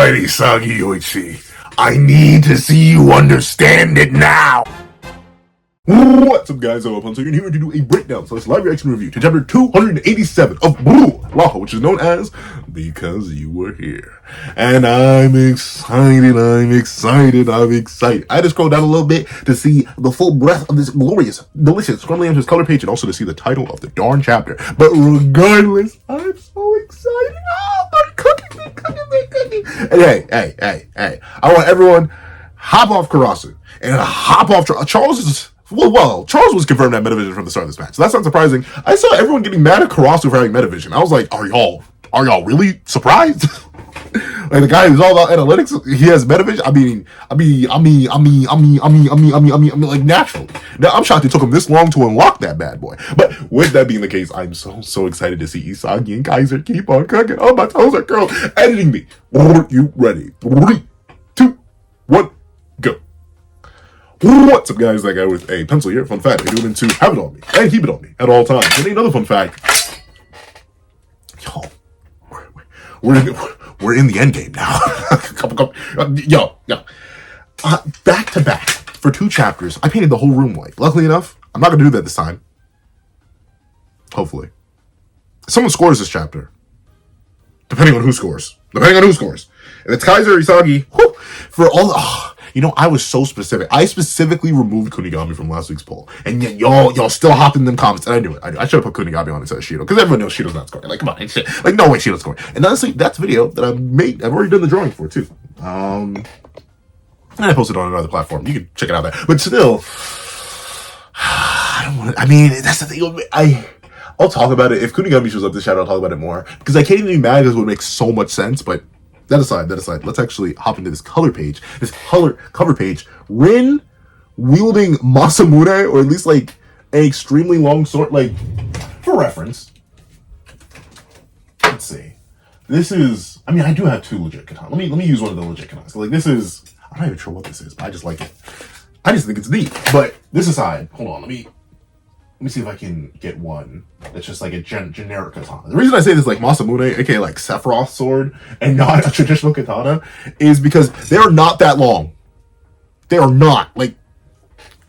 Alright, Isagi Yoichi. I need to see you understand it now. What's up, guys? I'm Rapunzel here to do a breakdown / live reaction review to chapter 287 of Laho, which is known as Because You Were Here. And I'm excited. I had to scroll down a little bit to see the full breadth of this glorious, delicious Scrumly color page and also to see the title of the darn chapter. But regardless, I'm so excited. Oh, I'm cooking. And hey, I want everyone hop off Karasu and hop off Charles. Well, Charles was confirmed at Metavision from the start of this match, so that's not surprising. I saw everyone getting mad at Karasu for having Metavision. I was like, are y'all really surprised? Like, the guy who's all about analytics, he has Metavision. I mean, like, naturally. Now, I'm shocked it took him this long to unlock that bad boy. But with that being the case, I'm so excited to see Isagi and Kaiser keep on cooking. Oh, my toes are curled. Editing me. Are you ready? 3, 2, 1, go. What's up, guys? That guy with a pencil here. Fun fact, I do it to have it on me and keep it on me at all times. And another fun fact, yo, we're in the end game now. Back to back for 2 chapters, I painted the whole room white. Luckily enough, I'm not gonna do that this time. Hopefully, someone scores this chapter. Depending on who scores. And it's Kaiser Isagi. Whew, for all the. I was so specific. I specifically removed Kunigami from last week's poll. And yet y'all still hop in them comments. And I knew it. I should have put Kunigami on instead of Shido. Because everyone knows Shido's not scoring. Like, come on. Like, no way Shido's scoring. And honestly, that's a video that I've already done the drawing for, too. And I posted it on another platform. You can check it out there. But still, that's the thing. I'll talk about it. If Kunigami shows up this chapter, I'll talk about it more. Because I can't even be mad because it would make so much sense. But that aside, let's actually hop into this color page. This cover page. Ren wielding Masamune, or at least like an extremely long sword. Like, for reference, let's see. This is. I do have 2 legit katanas. Let me use one of the legit katanas. Like, this is. I'm not even sure what this is, but I just like it. I just think it's neat. But this aside, hold on. Let me see if I can get one that's just like a generic katana. The reason I say this like Masamune, aka like Sephiroth's sword, and not a traditional katana, is because they are not that long. They are not. Like,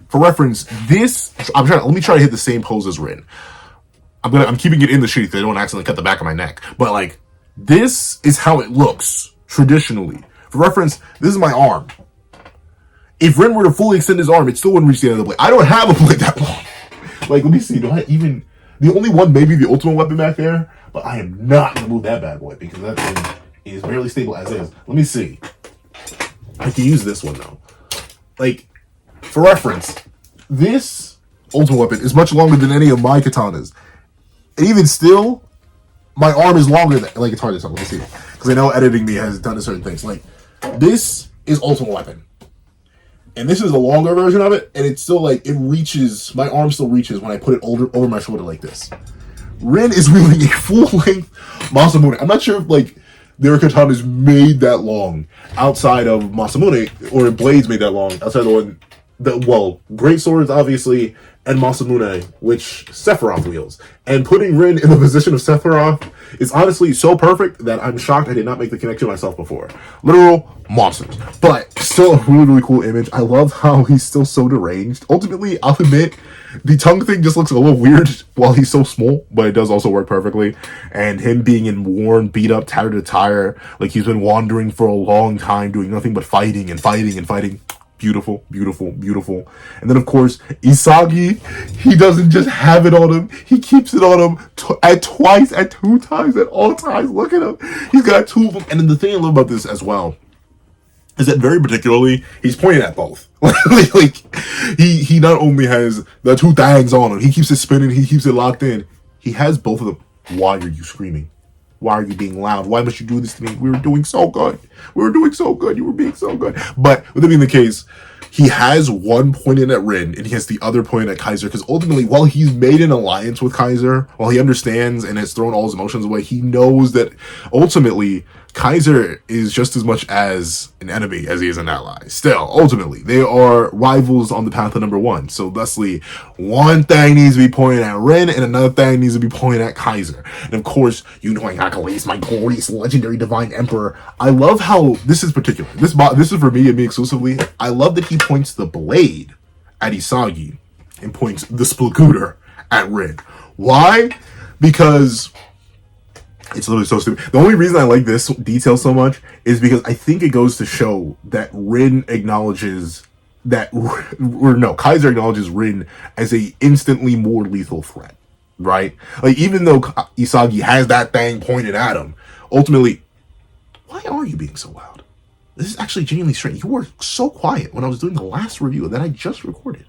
for reference, this, let me try to hit the same pose as Rin. I'm keeping it in the sheath. I don't accidentally cut the back of my neck. But like, this is how it looks traditionally. For reference, this is my arm. If Rin were to fully extend his arm, it still wouldn't reach the end of the blade. I don't have a blade that long. Like, let me see. Do I even... The only one, maybe the ultimate weapon back there, but I am not going to move that bad boy because that thing is barely stable as is. Let me see. I can use this one, though. Like, for reference, this ultimate weapon is much longer than any of my katanas. And even still, my arm is longer than... Like, it's hard to tell. Let me see. Because I know editing me has done certain things. Like, this is ultimate weapon. And this is a longer version of it, and it's still like, it reaches, my arm still reaches when I put it over my shoulder like this. Ren is wielding a full-length Masamune. I'm not sure if, like, their katanas made that long outside of Masamune, or blades made that long outside of the one, great swords, obviously, and Masamune, which Sephiroth wields. And putting Rin in the position of Sephiroth is honestly so perfect that I'm shocked I did not make the connection myself before. Literal monsters. But still a really cool image. I love how he's still so deranged. Ultimately, I'll admit, the tongue thing just looks a little weird while he's so small, but it does also work perfectly. And him being in worn, beat up, tattered attire, like he's been wandering for a long time, doing nothing but fighting and fighting and fighting. Beautiful. And then, of course, Isagi, he doesn't just have it on him. He keeps it on him at 2 times, at all times. Look at him. He's got 2 of them. And then the thing I love about this as well is that very particularly, he's pointing at both. Like, he not only has the 2 things on him, he keeps it spinning, he keeps it locked in. He has both of them. Why are you screaming? Why are you being loud? Why must you do this to me? We were doing so good. You were being so good. But with it being the case, he has one pointed at Rin, and he has the other pointed at Kaiser, because ultimately, while he's made an alliance with Kaiser, while he understands and has thrown all his emotions away, he knows that ultimately, Kaiser is just as much as an enemy as he is an ally. Still, ultimately, they are rivals on the path to #1. So, thusly, one thing needs to be pointed at Ren, and another thing needs to be pointed at Kaiser. And of course, you know accolades, my glorious legendary divine emperor. I love how this is particular. This is for me and me exclusively. I love that he points the blade at Isagi and points the Splagooter at Ren. Why? Because it's literally so stupid. The only reason I like this detail so much is because I think it goes to show that Rin acknowledges that, or no, Kaiser acknowledges Rin as a instantly more lethal threat, right? Like, even though Isagi has that thing pointed at him, ultimately, why are you being so loud? This is actually genuinely strange. You were so quiet when I was doing the last review that I just recorded.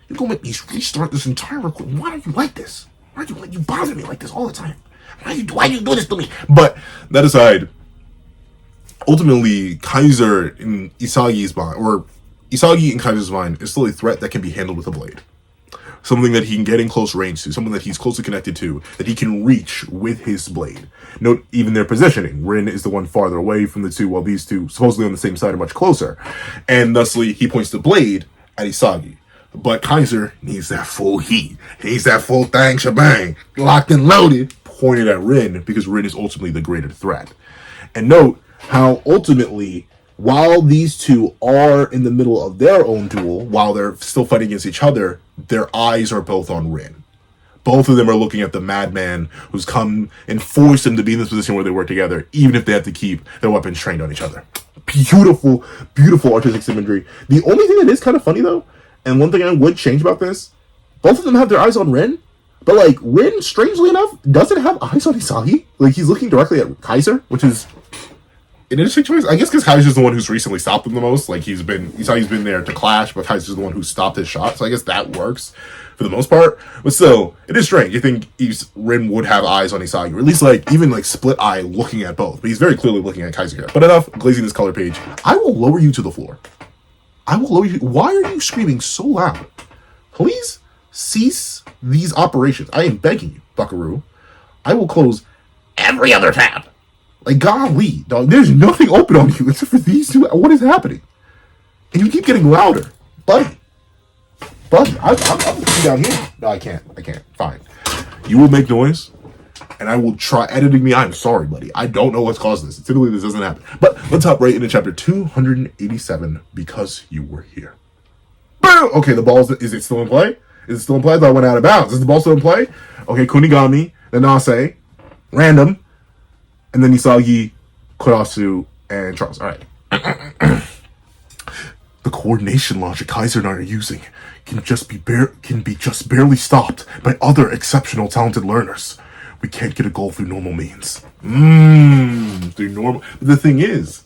You're gonna make me restart this entire recording. Why are you like this? Why are you bother me like this all the time? Why you do this to me? But that aside, ultimately, Kaiser in Isagi's mind, or Isagi in Kaiser's mind, is still a threat that can be handled with a blade. Something that he can get in close range to, something that he's closely connected to, that he can reach with his blade. Note even their positioning. Rin is the one farther away from the two, while these two, supposedly on the same side, are much closer. And thusly, he points the blade at Isagi. But Kaiser needs that full heat. He needs that full thang shebang, locked and loaded, pointed at Rin, because Rin is ultimately the greater threat. And note how ultimately, while these two are in the middle of their own duel, while they're still fighting against each other, their eyes are both on Rin. Both of them are looking at the madman who's come and forced them to be in this position where they work together, even if they have to keep their weapons trained on each other. Beautiful, beautiful artistic symmetry. The only thing that is kind of funny, though, and one thing I would change about this, both of them have their eyes on Rin, but, like, Rin, strangely enough, doesn't have eyes on Isagi. Like, he's looking directly at Kaiser, which is an interesting choice. I guess because Kaiser's the one who's recently stopped him the most. Like, Isagi's been there to clash, but Kaiser's the one who stopped his shot, so I guess that works for the most part. But still, it is strange. You think Rin would have eyes on Isagi, or at least, like, even, like, split eye looking at both. But he's very clearly looking at Kaiser here. But enough glazing this color page. I will lower you to the floor. I will lower you. Why are you screaming so loud? Please cease these operations. I am begging you, buckaroo. I will close every other tab. Like, golly, dog. There's nothing open on you except for these two. What is happening? And you keep getting louder. Buddy, I'm putting you down here. No, I can't. Fine. You will make noise, and I will try editing me. I'm sorry, buddy. I don't know what's caused this. Typically, this doesn't happen. But let's hop right into chapter 287, because you were here. Boom! Okay, the ball, is it still in play? Is it still in play? I thought I went out of bounds. Is the ball still in play? Okay, Kunigami, then Nase, random, and then Isagi, Kurasu, and Charles. All right. The coordination logic Kaiser and I are using can be just barely stopped by other exceptional talented learners. We can't get a goal through normal means. Through normal. But the thing is,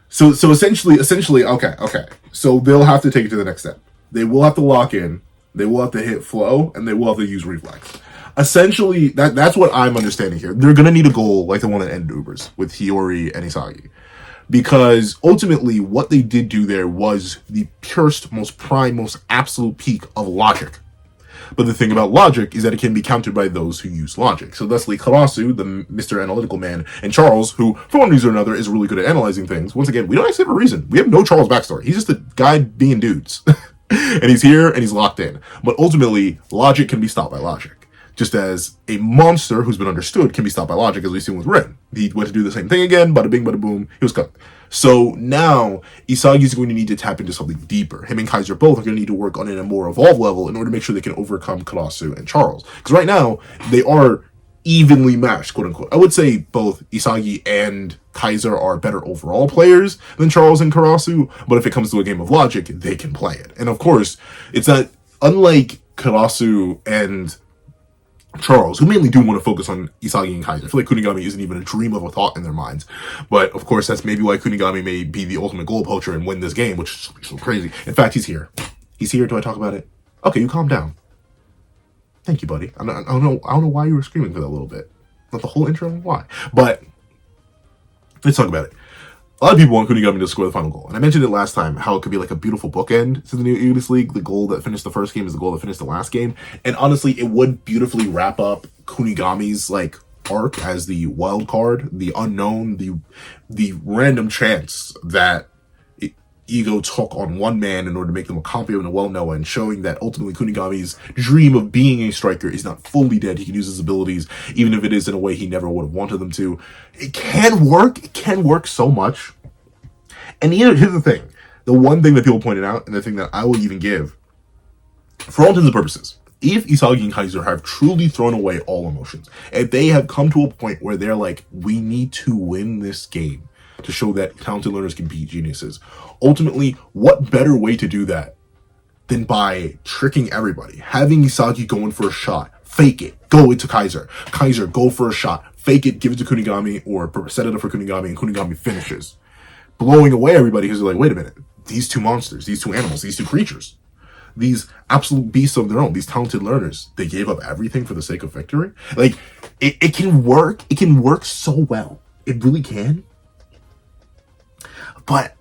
so essentially, okay. So they'll have to take it to the next step. They will have to lock in. They will have to hit flow, and they will have to use reflex. Essentially, that's what I'm understanding here. They're gonna need a goal like the one that ended Ubers with Hiyori and Isagi. Because ultimately, what they did do there was the purest, most prime, most absolute peak of logic. But the thing about logic is that it can be countered by those who use logic. So thusly, Karasu, the Mr. Analytical Man, and Charles, who, for one reason or another, is really good at analyzing things. Once again, we don't actually have a reason. We have no Charles backstory. He's just a guy being dudes. And he's here, and he's locked in. But ultimately, logic can be stopped by logic. Just as a monster who's been understood can be stopped by logic, as we've seen with Ren. He went to do the same thing again, bada bing, bada boom, he was cooked. So now, Isagi's going to need to tap into something deeper. Him and Kaiser both are going to need to work on it at a more evolved level in order to make sure they can overcome Karasu and Charles. Because right now, they are evenly matched, quote unquote. I would say both Isagi and Kaiser are better overall players than Charles and Karasu, but if it comes to a game of logic, they can play it. And of course, it's that, unlike Karasu and Charles, who mainly do want to focus on Isagi and Kaiser. I feel like Kunigami isn't even a dream of a thought in their minds. But, of course, that's maybe why Kunigami may be the ultimate goal poacher and win this game, which is so crazy. In fact, he's here. He's here. Do I talk about it? Okay, you calm down. Thank you, buddy. I don't know why you were screaming for that a little bit. Not the whole intro? Why? But, let's talk about it. A lot of people want Kunigami to score the final goal. And I mentioned it last time, how it could be like a beautiful bookend to the new Igarashi League. The goal that finished the first game is the goal that finished the last game. And honestly, it would beautifully wrap up Kunigami's, like, arc as the wild card, the unknown, the random chance that Ego took on one man in order to make them a copy of Noel Noah, and showing that ultimately Kunigami's dream of being a striker is not fully dead. He can use his abilities, even if it is in a way he never would have wanted them to. It can work. It can work so much. And here's the thing. The one thing that people pointed out, and the thing that I will even give, for all intents and purposes, if Isagi and Kaiser have truly thrown away all emotions, if they have come to a point where they're like, we need to win this game to show that talented learners can beat geniuses, ultimately, what better way to do that than by tricking everybody? Having Isagi go in for a shot, fake it, go into Kaiser. Kaiser, go for a shot, fake it, give it to Kunigami, or set it up for Kunigami, and Kunigami finishes. Blowing away everybody because they're like, wait a minute, these two monsters, these two animals, these two creatures, these absolute beasts of their own, these talented learners, they gave up everything for the sake of victory? Like, it can work. It can work so well. It really can. But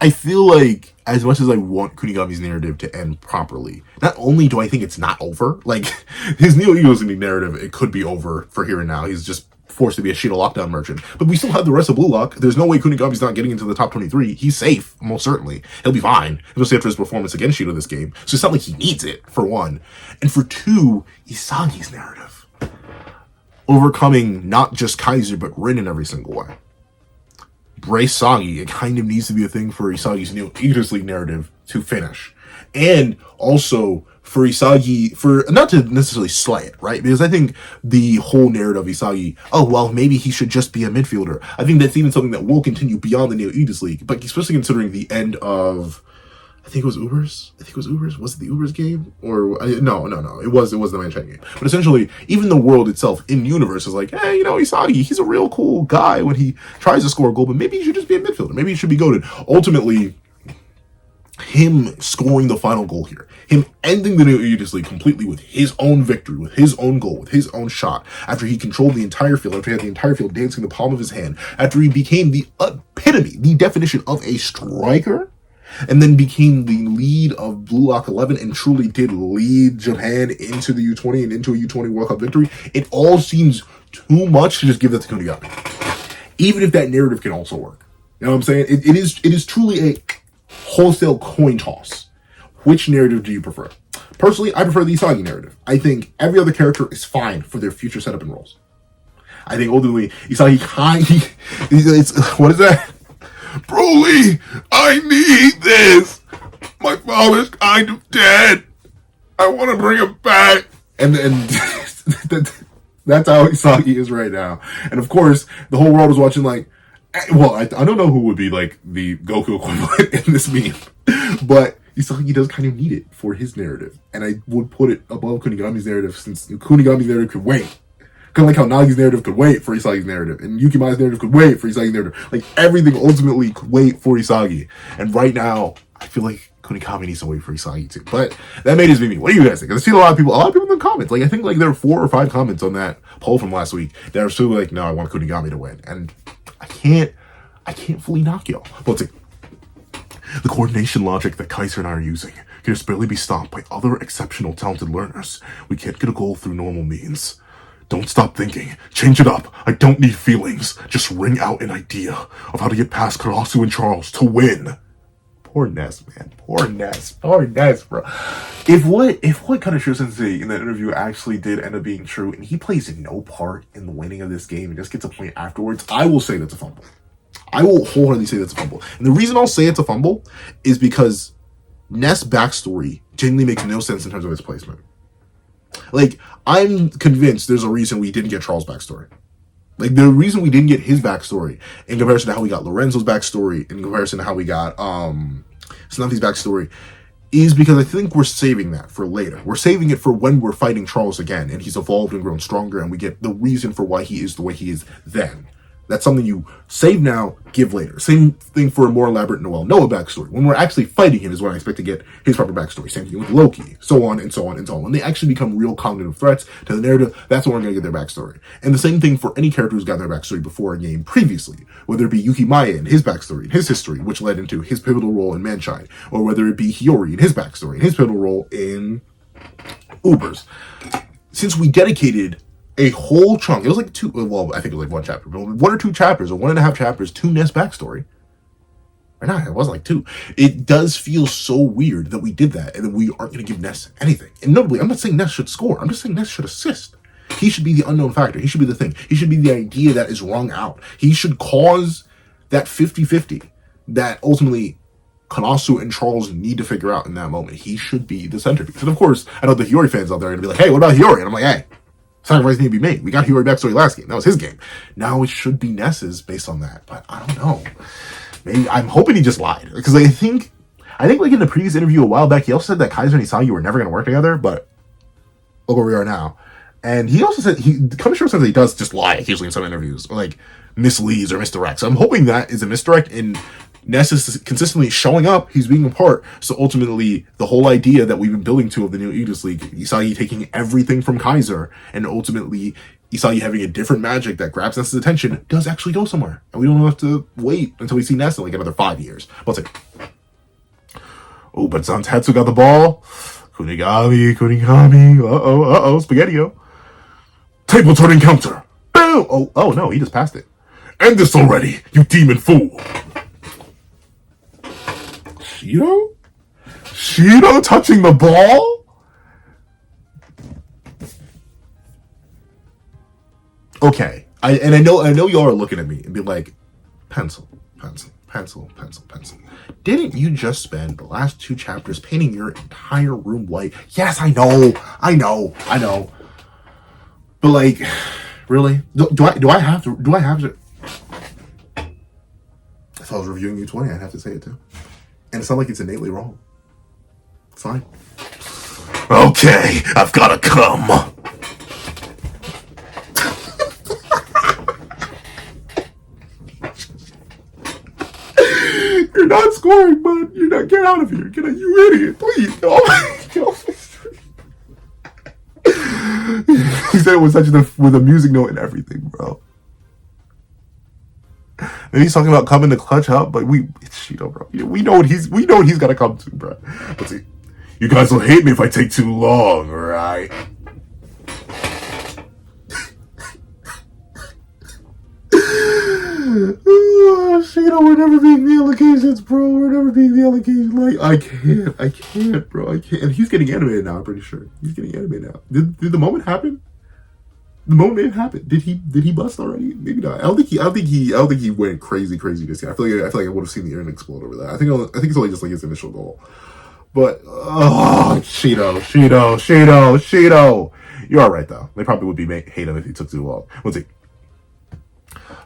I feel like, as much as I want Kunigami's narrative to end properly, not only do I think it's not over, like, his Neo Ego's narrative, it could be over for here and now. He's just forced to be a Shido lockdown merchant. But we still have the rest of Blue Lock. There's no way Kunigami's not getting into the top 23. He's safe, most certainly. He'll be fine, especially after his performance against Shido this game. So it's not like he needs it, for one. And for two, Isagi's narrative. Overcoming not just Kaiser, but Rin in every single way. Brace Sagi, it kind of needs to be a thing for Isagi's new Aegis League narrative to finish. And also for Isagi, for not to necessarily slay it, right? Because I think the whole narrative of Isagi, oh, well, maybe he should just be a midfielder. I think that's even something that will continue beyond the Neo Aegis League, but especially considering the end of, I think it was Ubers. Was it the Ubers game? Or, no. It was the Manchang game. But essentially, even the world itself in universe is like, hey, Isagi, he's a real cool guy when he tries to score a goal, but maybe he should just be a midfielder. Maybe he should be goated. Ultimately, him scoring the final goal here, him ending the Neo Aegis League completely with his own victory, with his own goal, with his own shot, after he controlled the entire field, after he had the entire field dancing in the palm of his hand, after he became the epitome, the definition of a striker, and then became the lead of Blue Lock 11 and truly did lead Japan into the U20 and into a U20 World Cup victory. It all seems too much to just give that to Kunigami. Even if that narrative can also work. You know what I'm saying? It is truly a wholesale coin toss. Which narrative do you prefer? Personally, I prefer the Isagi narrative. I think every other character is fine for their future setup and roles. I think ultimately, Isagi what is that? Broly, I need this. My father's kind of dead. I want to bring him back. And that's how Isagi is right now. And of course, the whole world is watching like, well, I don't know who would be like the Goku equivalent in this meme, but Isagi does kind of need it for his narrative. And I would put it above Kunigami's narrative, since Kunigami's narrative could wait. Kind of like how Nagi's narrative could wait for Isagi's narrative, and Yukimai's narrative could wait for Isagi's narrative. Like, everything ultimately could wait for Isagi. And right now, I feel like Kunigami needs to wait for Isagi too. But that made his meme. What do you guys think? I've seen a lot of people in the comments. Like, I think like there were 4 or 5 comments on that poll from last week that are still like, no, I want Kunigami to win. And I can't fully knock y'all. But it's like, the coordination logic that Kaiser and I are using can just barely be stopped by other exceptional talented learners. We can't get a goal through normal means. Don't stop thinking. Change it up. I don't need feelings. Just ring out an idea of how to get past Karasu and Charles to win. Poor Ness, man. Poor Ness, bro. If what Kaneshiro Sensei in that interview actually did end up being true, and he plays no part in the winning of this game and just gets a point afterwards, I will say that's a fumble. I will wholeheartedly say that's a fumble. And the reason I'll say it's a fumble is because Ness' backstory genuinely makes no sense in terms of its placement. Like, I'm convinced there's a reason we didn't get Charles' backstory. Like, the reason we didn't get his backstory in comparison to how we got Lorenzo's backstory, in comparison to how we got Snuffy's backstory, is because I think we're saving that for later. We're saving it for when we're fighting Charles again, and he's evolved and grown stronger, and we get the reason for why he is the way he is then. That's something you save now, give later. Same thing for a more elaborate Noel Noah backstory. When we're actually fighting him is when I expect to get his proper backstory. Same thing with Loki, so on and so on and so on. When they actually become real cognitive threats to the narrative, that's when we're going to get their backstory. And the same thing for any character who's gotten their backstory before a game previously. Whether it be Yuki Maya and his backstory and his history, which led into his pivotal role in Manchild. Or whether it be Hiyori and his backstory and his pivotal role in Ubers. Since we dedicated a whole chunk. It was like two. Well, I think it was like one chapter, but 1 or 2 chapters, or 1.5 chapters to Ness backstory. Or not, it wasn't like 2. It does feel so weird that we did that and that we aren't going to give Ness anything. And notably, I'm not saying Ness should score. I'm just saying Ness should assist. He should be the unknown factor. He should be the thing. He should be the idea that is wrung out. He should cause that 50-50 that ultimately Kanasu and Charles need to figure out in that moment. He should be the centerpiece. And of course, I know the Hiyori fans out there are going to be like, hey, what about Hiyori? And I'm like, hey, sacrifice need to be made. We got Hiyori backstory last game. That was his game. Now it should be Ness's based on that. But I don't know. Maybe I'm hoping he just lied, because I think like in the previous interview a while back, he also said that Kaiser and Isagi were never going to work together. But look where we are now. And he also said Kamishiro says that he does just lie occasionally in some interviews, or like misleads or misdirects. So I'm hoping that is a misdirect, and Ness is consistently showing up. He's being a part. So ultimately, the whole idea that we've been building to of the new Aegis League, Isagi taking everything from Kaiser, and ultimately Isagi having a different magic that grabs Ness's attention, does actually go somewhere. And we don't have to wait until we see Ness in like another 5 years. But let's see. Oh, but Zantetsu got the ball. Kunigami. Spaghetti-o. Table turning counter. Boom! Oh no, he just passed it. End this already, you demon fool. Shido touching the ball? Okay. I know y'all are looking at me and be like, pencil. Didn't you just spend the last 2 chapters painting your entire room white? Yes, I know. But like, really? Do I have to? If I was reviewing U20, I'd have to say it too. And it's not like it's innately wrong. It's fine. Okay, I've gotta come. You're not scoring, bud. You're not. Get out of here. Get out, you idiot. Please. Oh. He said it was with a music note and everything, bro. And he's talking about coming to clutch up, but it's Shido, bro. We know what he's gotta come to, bro. Let's see. You guys will hate me if I take too long, right? Shido, we're never being the allocations, bro. We're never being the allocation. Like, I can't, bro. I can't. And he's getting animated now, I'm pretty sure. He's getting animated now. Did the moment happen? The moment happened. Did he bust already? Maybe not. I don't think he went crazy this year. I feel like I would have seen the internet explode over that. I think it's only just like his initial goal. But Shido. You're alright though. They probably would hate him if he took too long. Let's see.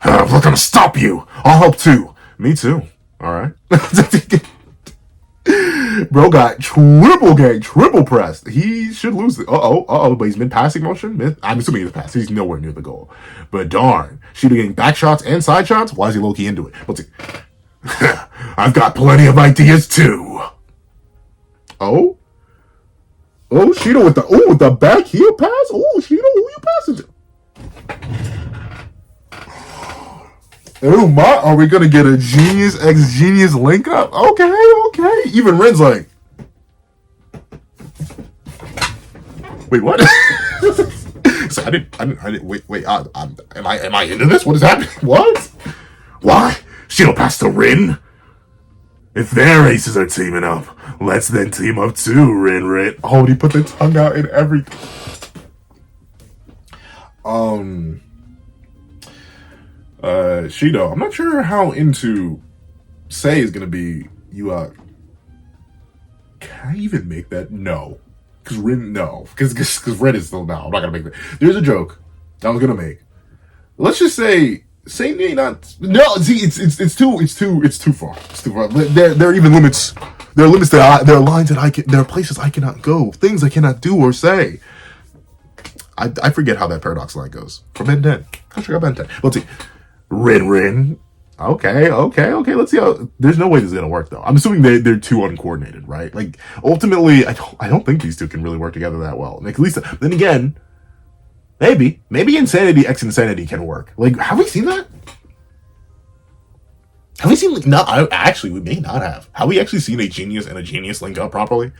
I'm not gonna stop you. I'll help too. Me too. Alright. Bro got triple pressed. He should lose it. But he's mid-passing motion. I'm assuming he's passed. He's nowhere near the goal. But darn, Shido getting back shots and side shots. Why is he low-key into it? Let's see. I've got plenty of ideas too. Oh, Shido with the back heel pass. Oh, Shido, who you passing to? Oh my, are we gonna get a genius x genius link up? Okay. Even Ren's like, wait, what? So I didn't wait. Am I into this? What is happening? What? Why? Shido passed to Ren? If their aces are teaming up, let's then team up too, Ren. Oh, he put the tongue out in everything. Shido, I'm not sure how into Sei is gonna be. Can I even make that? No. Because Ren is still now. I'm not gonna make that. There's a joke that I was gonna make. Let's just say Sei may not. No, see, it's too far. It's too far. There are even limits. There are limits there are lines that there are places I cannot go. Things I cannot do or say. I forget how that paradox line goes. From Ben 10. I forgot Ben 10. Let's see. Ren. Okay. Let's see how. There's no way this is gonna work though. I'm assuming they're too uncoordinated, right? Like ultimately, I don't think these two can really work together that well. Like at least then again, maybe Insanity x Insanity can work. Like have we seen that? Have we seen actually we may not have. Have we actually seen a genius and a genius link up properly?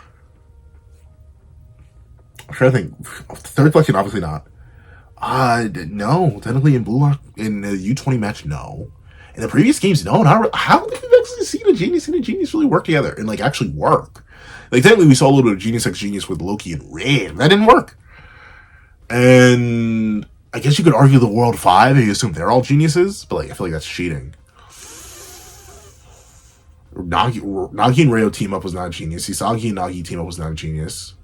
I'm trying to think. Third collection, obviously not. No. Technically in Blue Lock, in the U20 match, no. In the previous games, no. How did we actually see the Genius and the Genius really work together and, like, actually work? Like, technically we saw a little bit of Genius X Genius with Loki and Ren. That didn't work. And I guess you could argue the World 5, you assume they're all geniuses, but, like, I feel like that's cheating. Nagi and Rayo team up was not a genius. Hisagi and Nagi team up was not a genius.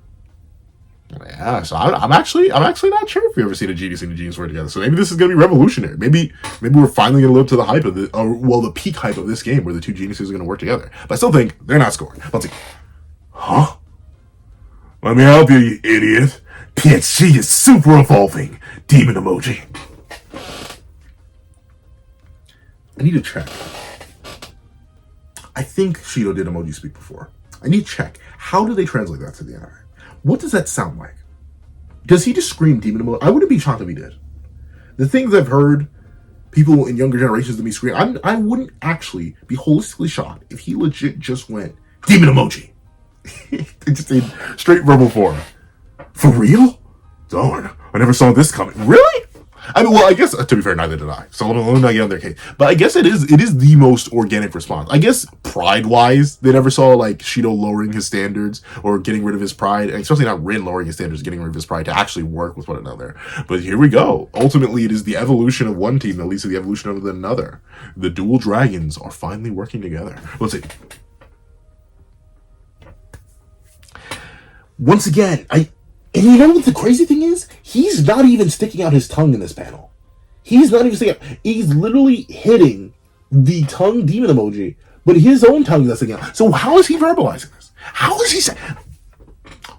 Yeah, so I'm actually not sure if we ever seen a genius and a genius work together. So maybe this is gonna be revolutionary. Maybe we're finally gonna live to the hype of the peak hype of this game, where the two geniuses are gonna work together. But I still think they're not scoring. Let's see. Huh? Let me help you, you idiot. PXG is super evolving. Demon emoji. I need to check. I think Shido did emoji speak before. I need to check. How do they translate that to the anime? What does that sound like? Does he just scream demon emoji? I wouldn't be shocked if he did. The things I've heard people in younger generations than me scream, I wouldn't actually be holistically shocked if he legit just went demon emoji. Just in straight verbal form. For real? Darn, I never saw this coming. Really? I mean, well, I guess, to be fair, neither did I. So let me not get on their case. But I guess it is the most organic response. I guess pride-wise, they never saw, like, Shido lowering his standards or getting rid of his pride, and especially not Rin lowering his standards, getting rid of his pride to actually work with one another. But here we go. Ultimately, it is the evolution of one team that leads to the evolution of another. The dual dragons are finally working together. Let's see. Once again, and you know what the crazy thing is? He's not even sticking out his tongue in this panel. He's not even sticking out. He's literally hitting the tongue demon emoji, but his own tongue is not sticking out. So how is he verbalizing this? How is he saying?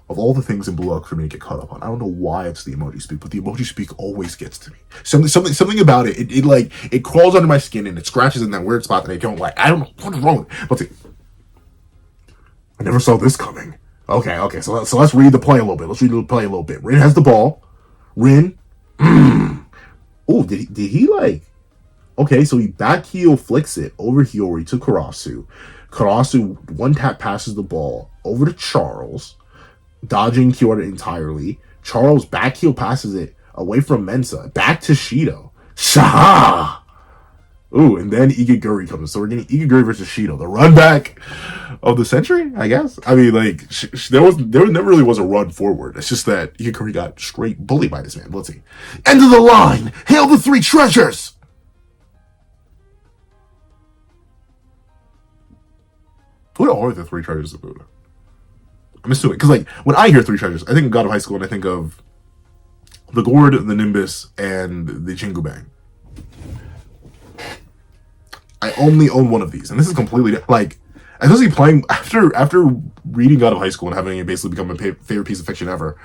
Of all the things in Blue Lock for me to get caught up on, I don't know why it's the emoji speak, but the emoji speak always gets to me. Something about it. It crawls under my skin and it scratches in that weird spot that I don't like. I don't know what is wrong with it. But see, I never saw this coming. Okay. So let's read the play a little bit. Rin has the ball. Rin. Oh, did he like? Okay, so he back heel flicks it over Hiyori to Karasu. Karasu one tap passes the ball over to Charles, dodging Kyoto entirely. Charles back heel passes it away from Mensa, back to Shido. Shaha! Ooh, and then Igaguri comes. So we're getting Igaguri versus Shido, the run back of the century, I guess. I mean, like, there never really was a run forward. It's just that Igaguri got straight bullied by this man. Let's see. End of the line! Hail the three treasures! What are the three treasures of Buddha? I'm assuming, because, like, when I hear three treasures, I think of God of High School, and I think of the Gourd, the Nimbus, and the Jingu Bang. I only own one of these, and this is completely like, especially playing after reading God of High School and having it basically become my favorite piece of fiction ever.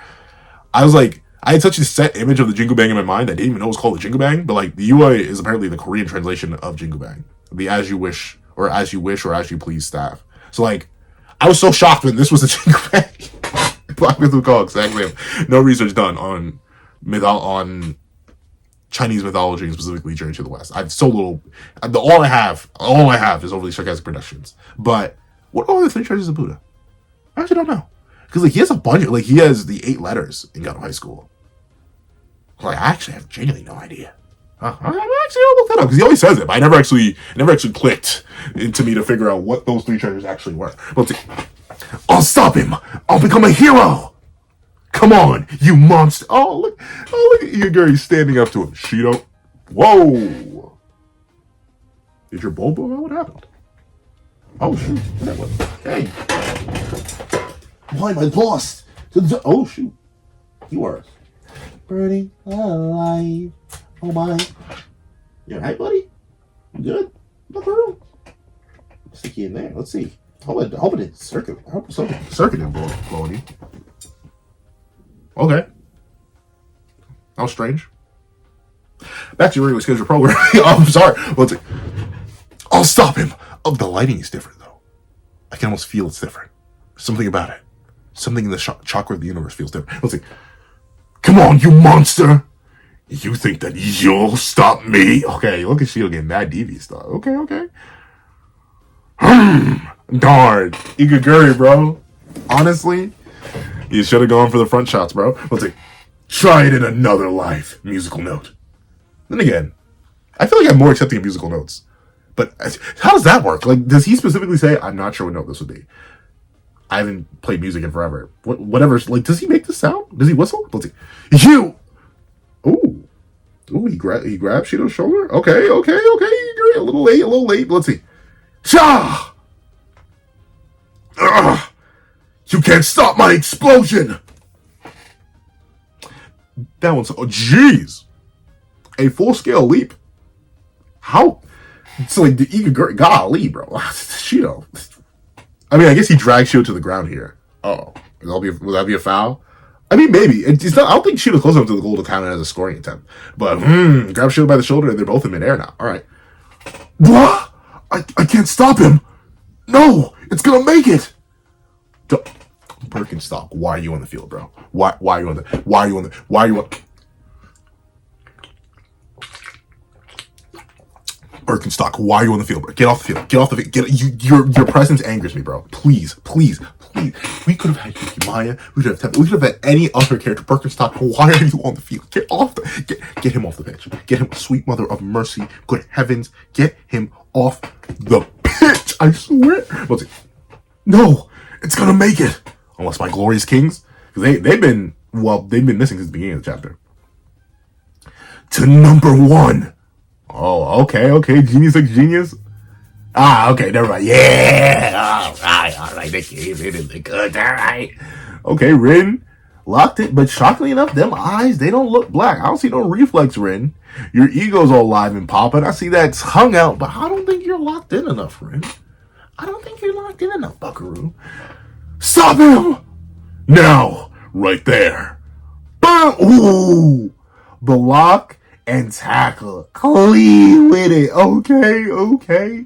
I was like, I had such a set image of the Jingu Bang in my mind, I didn't even know it was called the Jingu Bang, but like the UI is apparently the Korean translation of Jingu Bang, the as you wish or as you please staff. So like, I was so shocked when this was a Jingu Bang. Black Myth Call, exactly. No research done on Chinese mythology and specifically Journey to the West. I've so little. All I have is overly sarcastic productions. But what are the three treasures of Buddha? I actually don't know, because like he has a bunch. Like he has the 8 letters in God of High School. Like I actually have genuinely no idea. I'm actually gonna look that up because he always says it, but I never actually clicked into me to figure out what those 3 treasures actually were. Let's see. I'll stop him. I'll become a hero. Come on, you monster! Oh look at Igaguri standing up to him. Shido, whoa! Did your bowl blow out? What happened? Oh shoot! Hey, why am I lost? Oh shoot! You are burning alive. Oh my! You alright, buddy? You good? Nothing wrong. Stick you in there. Let's see. Hope it didn't circuit. I hope circuit didn't blow on you. Okay. That was strange. Back to your regularly scheduled program. I'm sorry. Let's see. I'll stop him. Oh, the lighting is different, though. I can almost feel it's different. Something about it. Something in the chakra of the universe feels different. Let's see. Come on, you monster. You think that you'll stop me? Okay, look at Shield getting mad devious, though. Okay. Darn. Igaguri, bro. Honestly, you should have gone for the front shots, bro. Let's see. Try it in another life. Musical note. Then again, I feel like I'm more accepting of musical notes. But how does that work? Like, does he specifically say, I'm not sure what note this would be? I haven't played music in forever. Whatever. Like, does he make this sound? Does he whistle? Let's see. You! Ooh. Ooh, he grabbed Shido's shoulder? Okay. A little late. Let's see. Cha! Ugh! You can't stop my explosion! That one's... Oh, jeez! A full-scale leap? How? It's like the Igarashi... Golly, bro. Shido. I mean, I guess he dragged Shido to the ground here. Oh. Would that be a foul? I mean, maybe. It's not, I don't think Shido's close enough to the goal to count it as a scoring attempt. But, grab Shido by the shoulder and they're both in midair now. Alright. What? I can't stop him! No! It's gonna make it! Birkenstock, why are you on the field, bro? Why are you on Birkenstock, why are you on the field, bro? Get off the field. Your presence angers me, bro. Please. We could have had Maya. We could have had any other character. Birkenstock, why are you on the field? Get him off the pitch. Get him, sweet mother of mercy. Good heavens, get him off the pitch. I swear. No, it's gonna make it. Unless my glorious kings, because they've been missing since the beginning of the chapter. To number 1. Oh, okay. Genius like genius. Okay, never mind. Yeah. All right. They did good. All right. Okay, Ren locked it, but shockingly enough, them eyes, they don't look black. I don't see no reflex, Ren. Your ego's all live and popping. I see that hung out, but I don't think you're locked in enough, Ren. I don't think you're locked in enough, buckaroo. Stop him! Now, right there. Boom! Ooh! Block and tackle. Clean with it. Okay.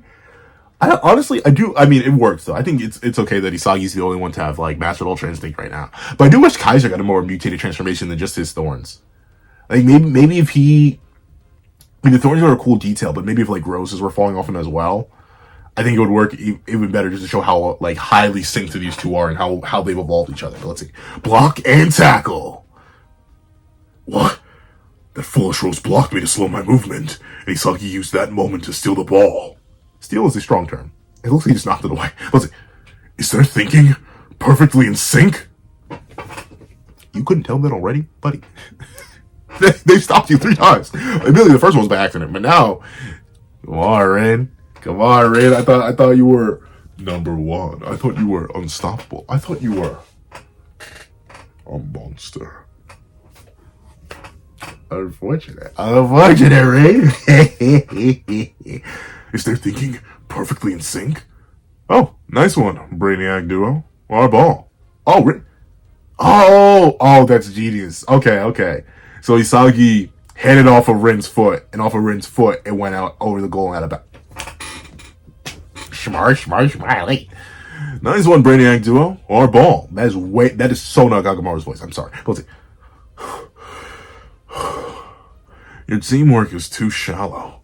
I mean, it works though. I think it's okay that Isagi's the only one to have like mastered Ultra Instinct right now. But I do wish Kaiser got a more mutated transformation than just his thorns. Like maybe if he, I mean, the thorns are a cool detail, but maybe if like roses were falling off him as well, I think it would work even better just to show how like highly synced these two are and how they've evolved each other. But let's see. Block and tackle. What? That foolish rose blocked me to slow my movement, and Isagi used that moment to steal the ball. Steal is a strong term. It looks like he just knocked it away. Let's see. Is their thinking perfectly in sync? You couldn't tell that already, buddy? They stopped you 3 times. Admittedly, the first one was by accident, but now, come on, Ren. I thought you were number 1. I thought you were unstoppable. I thought you were a monster. Unfortunate, Ren. Is their thinking perfectly in sync? Oh, nice one, Brainiac duo. Our ball. Oh, Ren. Oh, that's genius. Okay. So Isagi headed off of Ren's foot, and off of Ren's foot, it went out over the goal and out of bounds. Smiley. Nice one, Brainiac duo. Our ball. That is so not Gagamaru's voice. I'm sorry. Let's see. Your teamwork is too shallow.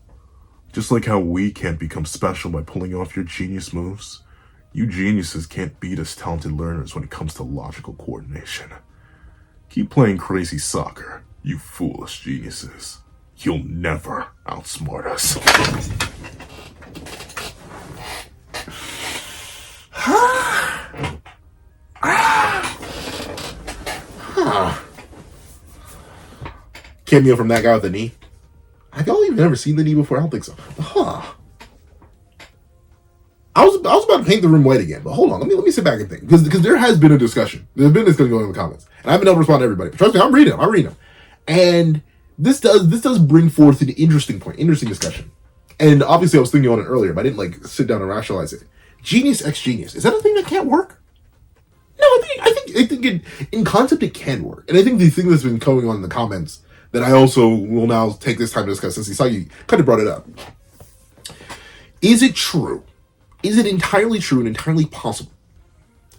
Just like how we can't become special by pulling off your genius moves, you geniuses can't beat us talented learners when it comes to logical coordination. Keep playing crazy soccer, you foolish geniuses. You'll never outsmart us. Cameo from that guy with the knee. Have y'all even ever seen the knee before? I don't think so. I was about to paint the room white again, but hold on. Let me sit back and think, because there has been a discussion. There's been a discussion going on in the comments, and I haven't been able to respond to everybody. But trust me, I'm reading them. And this does bring forth an interesting discussion. And obviously, I was thinking on it earlier, but I didn't sit down and rationalize it. Genius x genius, is that a thing that can't work? No, I think in concept it can work, and I think the thing that's been going on in the comments that I also will now take this time to discuss, since Isagi kind of brought it up. Is it true? Is it entirely true and entirely possible,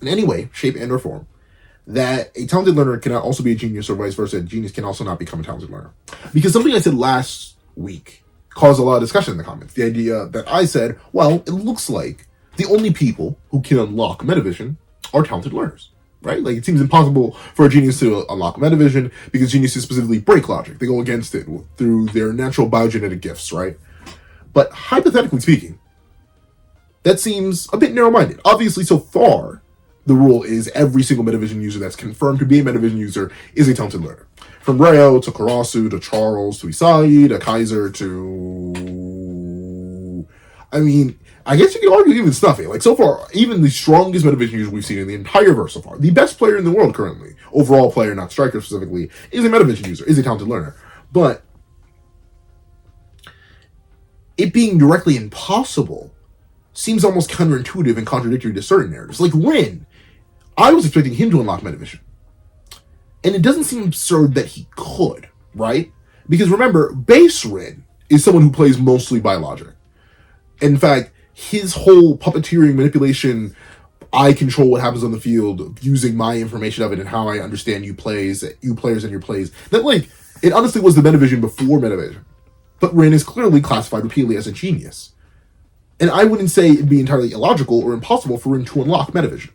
in any way, shape, and or form, that a talented learner cannot also be a genius, or vice versa, a genius can also not become a talented learner? Because something I said last week caused a lot of discussion in the comments. The idea that I said, well, it looks like the only people who can unlock Metavision are talented learners. right? Like, it seems impossible for a genius to unlock metavision because geniuses specifically break logic. They go against it through their natural biogenetic gifts, right? But hypothetically speaking, that seems a bit narrow-minded. Obviously, so far, the rule is every single metavision user that's confirmed to be a metavision user is a talented learner. From Reo to Karasu to Charles to Isai to Kaiser to... I mean, I guess you could argue even Snuffy. Like, so far, even the strongest metavision user we've seen in the entire verse so far, the best player in the world currently, overall player, not striker specifically, is a metavision user, is a talented learner. But it being directly impossible seems almost counterintuitive and contradictory to certain narratives. Like Ren, I was expecting him to unlock metavision. And it doesn't seem absurd that he could, right? Because remember, base Ren is someone who plays mostly by logic. In fact, his whole puppeteering, manipulation, I control what happens on the field using my information of it and how I understand you players and your plays. That, like, it honestly was the metavision before metavision. But Ren is clearly classified repeatedly as a genius. And I wouldn't say it'd be entirely illogical or impossible for Ren to unlock metavision.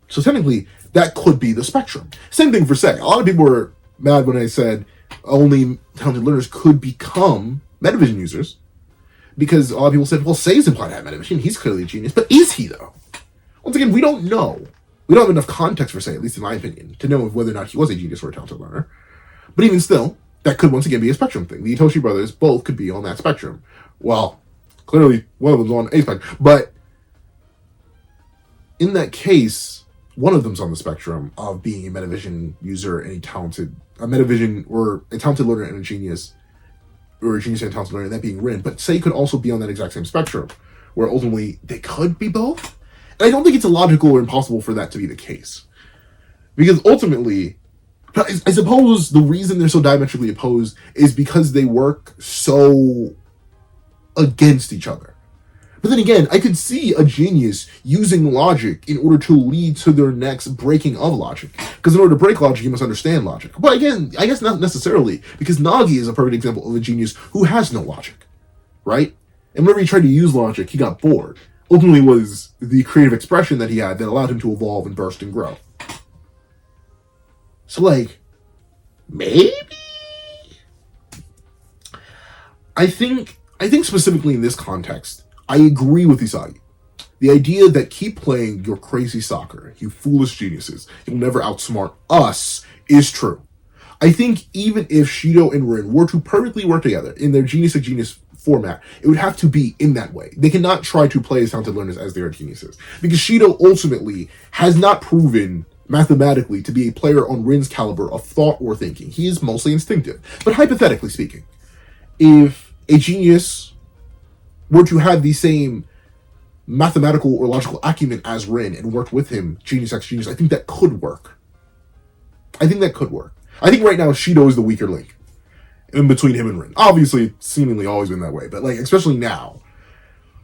So technically, that could be the spectrum. Same thing for Sei. A lot of people were mad when I said only talented learners could become metavision users. Because a lot of people said, well, Sei's implied to have metavision. He's clearly a genius. But is he, though? Once again, we don't know. We don't have enough context for Sei, at least in my opinion, to know whether or not he was a genius or a talented learner. But even still, that could once again be a spectrum thing. The Itoshi brothers both could be on that spectrum. Well, clearly one of them's on a spectrum. But in that case, one of them's on the spectrum of being a metavision user and a talented learner and a genius, or a genius and a talented learner, and that being Ren. But Sei could also be on that exact same spectrum, where ultimately they could be both. And I don't think it's illogical or impossible for that to be the case. Because ultimately, I suppose the reason they're so diametrically opposed is because they work so against each other. But then again, I could see a genius using logic in order to lead to their next breaking of logic. Because in order to break logic, you must understand logic. But again, I guess not necessarily, because Nagi is a perfect example of a genius who has no logic, right? And whenever he tried to use logic, he got bored. Ultimately was the creative expression that he had that allowed him to evolve and burst and grow. So, like, maybe? I think specifically in this context, I agree with Isagi. The idea that keep playing your crazy soccer, you foolish geniuses, you'll never outsmart us, is true. I think even if Shido and Ren were to perfectly work together in their genius format, it would have to be in that way. They cannot try to play as talented learners as they are geniuses. Because Shido ultimately has not proven mathematically to be a player on Ren's caliber of thought or thinking. He is mostly instinctive. But hypothetically speaking, if a genius were to have the same mathematical or logical acumen as Ren and worked with him, genius x genius, I think that could work. I think right now Shido is the weaker link in between him and Ren. Obviously, it's seemingly always been that way, but like especially now,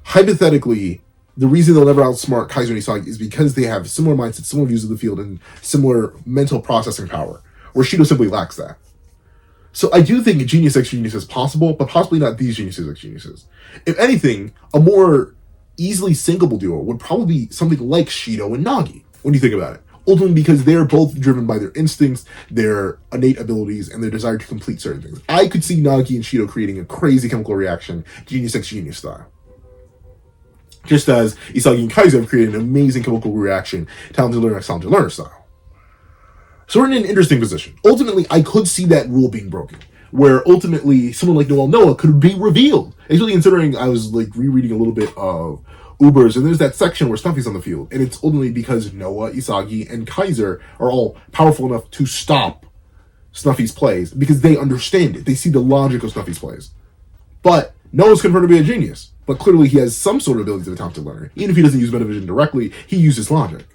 hypothetically, the reason they'll never outsmart Kaiser and Isagi is because they have similar mindsets, similar views of the field, and similar mental processing power, where Shido simply lacks that. So I do think a genius x genius is possible, but possibly not these geniuses x geniuses. If anything, a more easily syncable duo would probably be something like Shido and Nagi, when you think about it. Ultimately because they're both driven by their instincts, their innate abilities, and their desire to complete certain things. I could see Nagi and Shido creating a crazy chemical reaction, genius x genius style. Just as Isagi and Kaiser have created an amazing chemical reaction, talented learner x talented learner style. So we're in an interesting position. Ultimately, I could see that rule being broken, where ultimately someone like Noel Noah could be revealed. Especially considering I was like rereading a little bit of Ubers, and there's that section where Snuffy's on the field, and it's ultimately because Noah, Isagi, and Kaiser are all powerful enough to stop Snuffy's plays because they understand it. They see the logic of Snuffy's plays. But Noah's confirmed to be a genius, but clearly he has some sort of ability of a talented learner. Even if he doesn't use metavision directly, he uses logic.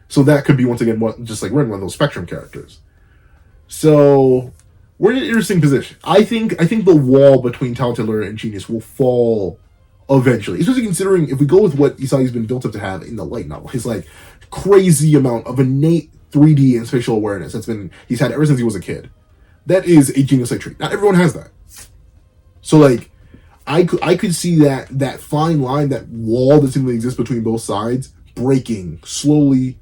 So that could be, once again, just like Ren, one of those spectrum characters. So we're in an interesting position. I think the wall between talented learner and genius will fall eventually. Especially considering if we go with what Isagi's been built up to have in the light novel, his like crazy amount of innate 3D and spatial awareness he's had ever since he was a kid. That is a genius-like trait. Not everyone has that. So like I could see that fine line, that wall that seemingly exists between both sides, breaking slowly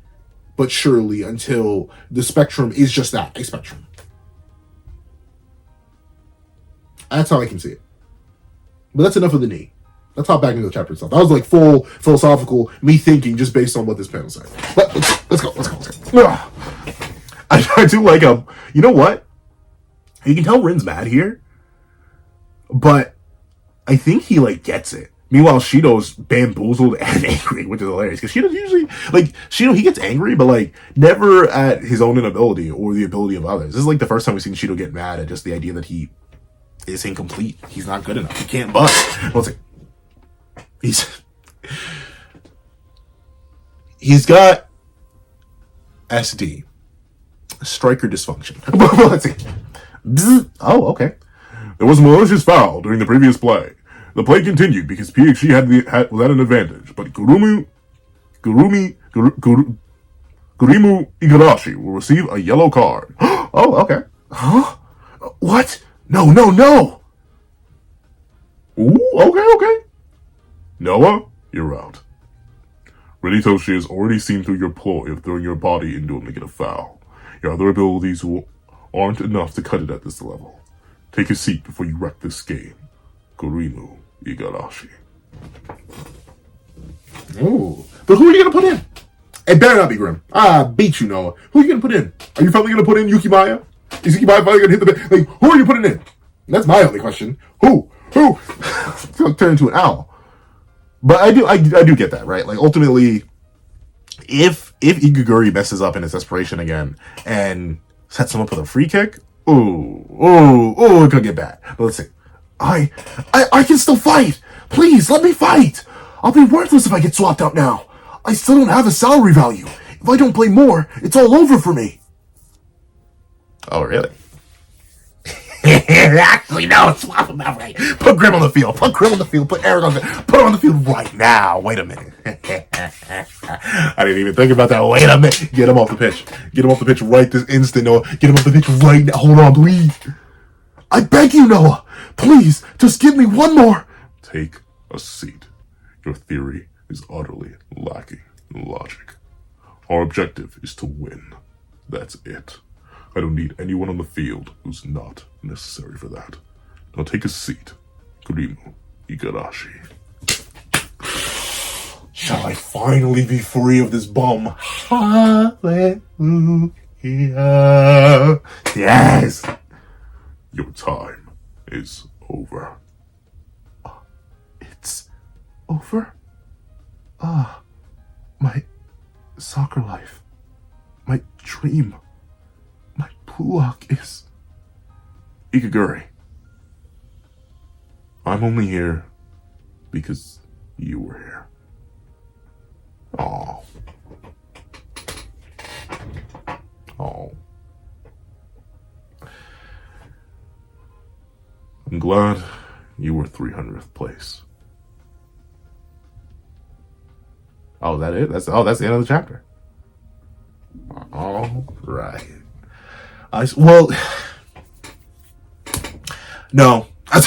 but surely until the spectrum is just that, a spectrum. That's how I can see it. But that's enough of the knee. Let's hop back into the chapter itself. That was like full philosophical me thinking just based on what this panel said. But let's go. Ugh. I do like you know what? You can tell Ren's mad here, but I think he like gets it. Meanwhile, Shido's bamboozled and angry, which is hilarious because Shido's usually like Shido. He gets angry, but like never at his own inability or the ability of others. This is like the first time we've seen Shido get mad at just the idea that he is incomplete. He's not good enough. He can't bust. Well, he's got SD, striker dysfunction. Let's see. Oh, okay. There was a malicious foul during the previous play. The play continued because PXG was at an advantage, but Gurimu Igarashi will receive a yellow card. Oh, okay. Huh? What? No. Ooh, okay. Noah, you're out. Renitoshi has already seen through your ploy of throwing your body into a negative foul. Your other abilities aren't enough to cut it at this level. Take a seat before you wreck this game. Gurimu Igarashi. Ooh. But who are you going to put in? It better not be Grim. I beat you, Noah. Who are you going to put in? Are you finally going to put in Yukimaya? Is Yukimaya finally going to hit the bed? Like, who are you putting in? That's my only question. Who? It's going to turn into an owl. But I do get that, right? Like, ultimately, if Igaguri messes up in his desperation again and sets him up with a free kick, it could get bad. But let's see. I can still fight. Please, let me fight. I'll be worthless if I get swapped out now. I still don't have a salary value. If I don't play more, it's all over for me. Oh, really? Actually, no, swap him outright. Put Grim on the field. Put Eric on the field. Put him on the field right now. Wait a minute. I didn't even think about that. Wait a minute. Get him off the pitch. Get him off the pitch right this instant, Noah. Get him off the pitch right now. Hold on, please. I beg you, Noah. Please, just give me one more. Take a seat. Your theory is utterly lacking in logic. Our objective is to win. That's it. I don't need anyone on the field who's not necessary for that. Now take a seat. Gurimu Igarashi. Shall I finally be free of this bum? Hallelujah. Yes. Your time is over. It's over? My soccer life. My dream. My puak is... Ikaguri. I'm only here because you were here. Oh. I'm glad you were 300th place. Oh, is that it? That's the end of the chapter. All right. Well, no. I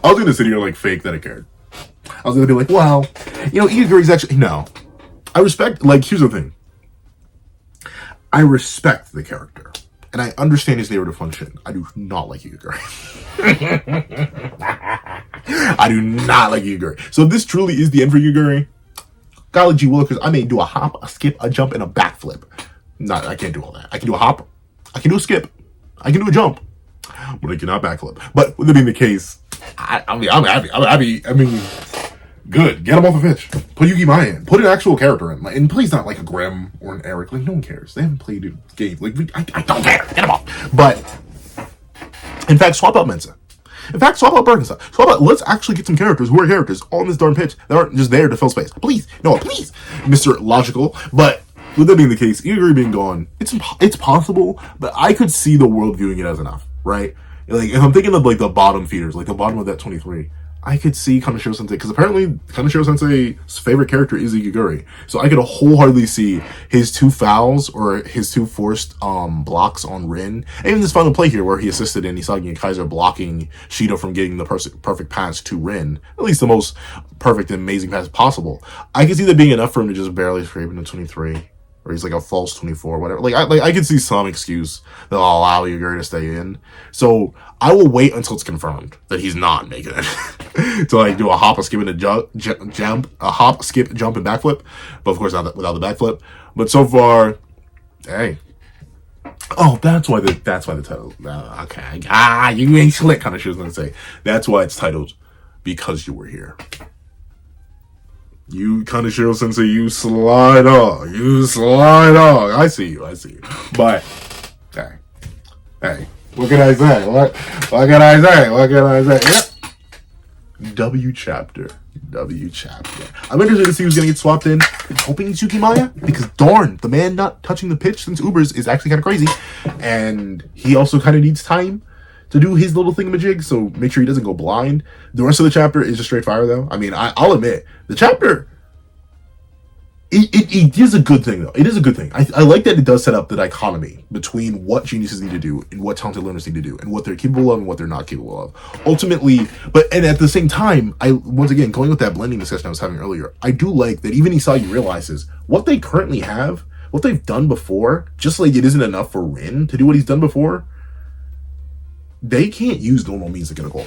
was gonna sit here like fake that I cared. I was gonna be like, well, Igaguri's actually no. I respect. Like, here's the thing. I respect the character, and I understand his narrative function. I do not like Igaguri. I do not like Igaguri. So if this truly is the end for Igaguri, golly gee willikers, I may do a hop, a skip, a jump, and a backflip. No, I can't do all that. I can do a hop, I can do a skip, I can do a jump, but I cannot backflip. But with that being the case, I'm happy. I mean, good. Get him off the pitch. Put Yukimaya in. Put an actual character in. And please not like a Grim or an Eric. Like, no one cares. They haven't played a game. Like, I don't care. Get him off. But, in fact, swap out Mensa. In fact, swap out Birkenstock. Swap out. Let's actually get some characters who are characters on this darn pitch that aren't just there to fill space. Please. No, please. Mr. Logical. But, with that being the case, Igaguri being gone, it's possible, but I could see the world viewing it as enough, right? Like, if I'm thinking of, like, the bottom feeders, like, the bottom of that 23, I could see Kaneshiro Sensei, because apparently Kaneshiro Sensei's favorite character is Igaguri. So I could wholeheartedly see his 2 fouls or his 2 forced blocks on Rin. And even this final play here where he assisted in Isagi and Kaiser blocking Shido from getting the perfect pass to Rin. At least the most perfect and amazing pass possible. I could see that being enough for him to just barely scrape into 23. Or he's like a false 24, whatever. I could see some excuse that'll allow Igaguri to stay in. So I will wait until it's confirmed that he's not making it to like do a hop, a skip, and a jump, a hop, skip, jump, and backflip. But of course not without the backflip. But so far, hey. Oh, that's why the title. Okay, you ain't slick. Kind of shit was gonna say. That's why it's titled Because You Were Here. You Kaneshiro Sensei, you slide off. You slide off. I see you. But, hey, what can I say? What can I say? Yep. W chapter. I'm interested to see who's gonna get swapped in. I'm hoping it's Yukimaya, because darn, the man not touching the pitch since Ubers is actually kind of crazy. And he also kind of needs time to do his little thingamajig, so make sure he doesn't go blind. The rest of the chapter is just straight fire, though. I mean, I'll admit, the chapter, it is a good thing, though. It is a good thing. I like that it does set up the dichotomy between what geniuses need to do and what talented learners need to do, and what they're capable of and what they're not capable of. Ultimately, and at the same time, once again, going with that blending discussion I was having earlier, I do like that even Isagi realizes what they currently have, what they've done before, just like it isn't enough for Rin to do what he's done before, they can't use normal means to get a goal.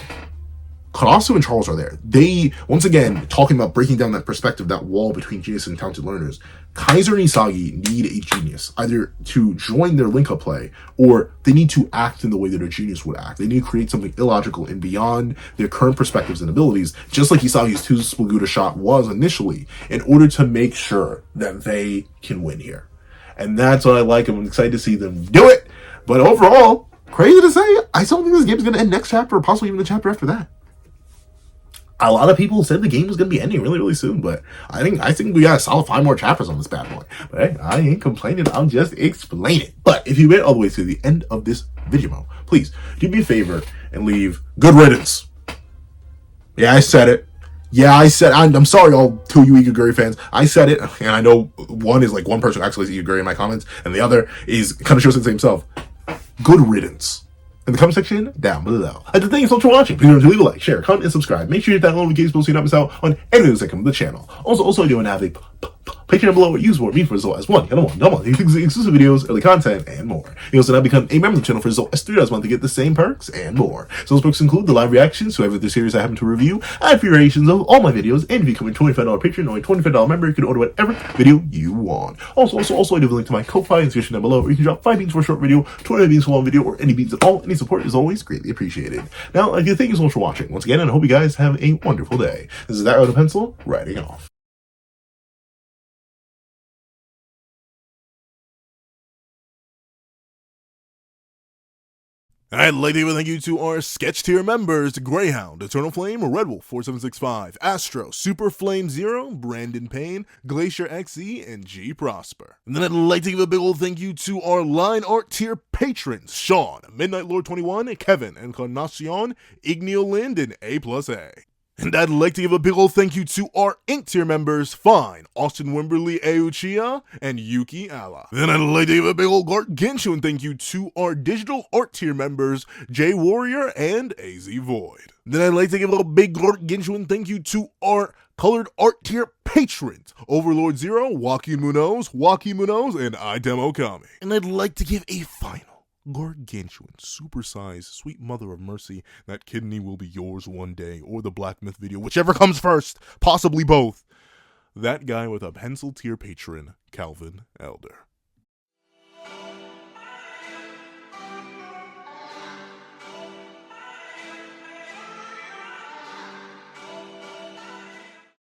Karasu and Charles are there. They, once again, talking about breaking down that perspective, that wall between genius and talented learners. Kaiser and Isagi need a genius, either to join their link-up play, or they need to act in the way that a genius would act. They need to create something illogical and beyond their current perspectives and abilities, just like Isagi's 2 Splaguta shot was initially, in order to make sure that they can win here. And that's what I like. I'm excited to see them do it. But overall, crazy to say, I still think this game is going to end next chapter, or possibly even the chapter after that. A lot of people said the game was going to be ending really, really soon, but I think we got a solid 5 more chapters on this bad boy. But hey, I ain't complaining. I'm just explaining. But if you made it all the way to the end of this video, please do me a favor and leave good riddance. Yeah, I said it. I'm sorry, all 2 you Igaguri fans. I said it, and I know one is like one person actually is Igaguri in my comments, and the other is Kaneshiro Sensei himself. Good riddance. In the comment section down below. Thank you so much for watching. Please remember to leave a like, share, comment, and subscribe. Make sure you hit that notification bell so you don't miss out on any videos that come to the channel. Also, I do want to have a Patreon below or use more me for as low as $1 month. Exclusive videos, early content, and more. You also now become a member of the channel for as low as $3 a month to get the same perks and more. So those perks include the live reactions to every other series I happen to review, ad free variations of all my videos, and if you become a $25 Patreon or a $25 member, you can order whatever video you want. Also, I do have a link to my Ko-Fi in the description down below, where you can drop 5 beats for a short video, 25 beats for a long video, or any beats at all. Any support is always greatly appreciated. Now, I do thank you so much for watching once again, and I hope you guys have a wonderful day. This is That Red Pencil, writing off. I'd like to give a thank you to our sketch tier members: Greyhound, Eternal Flame, Red Wolf 4765, Astro, Super Flame Zero, Brandon Payne, Glacier XE, and G Prosper. And then I'd like to give a big old thank you to our line art tier patrons: Sean, Midnight Lord 21, Kevin, Encarnacion, Igneo Lind, and A+A. And I'd like to give a big old thank you to our Ink tier members: Fine, Austin Wimberly Euchia, and Yuki Alla. Then I'd like to give a big old gargantuan thank you to our digital art tier members: J Warrior and AZ Void. Then I'd like to give a big gargantuan thank you to our colored art tier patrons: Overlord Zero, Joaquin Munoz, and Item Okami. And I'd like to give a final gargantuan, supersized, sweet mother of mercy, that kidney will be yours one day, or the Black Myth video, whichever comes first, possibly both, that guy with a pencil tier patron, Calvin Elder.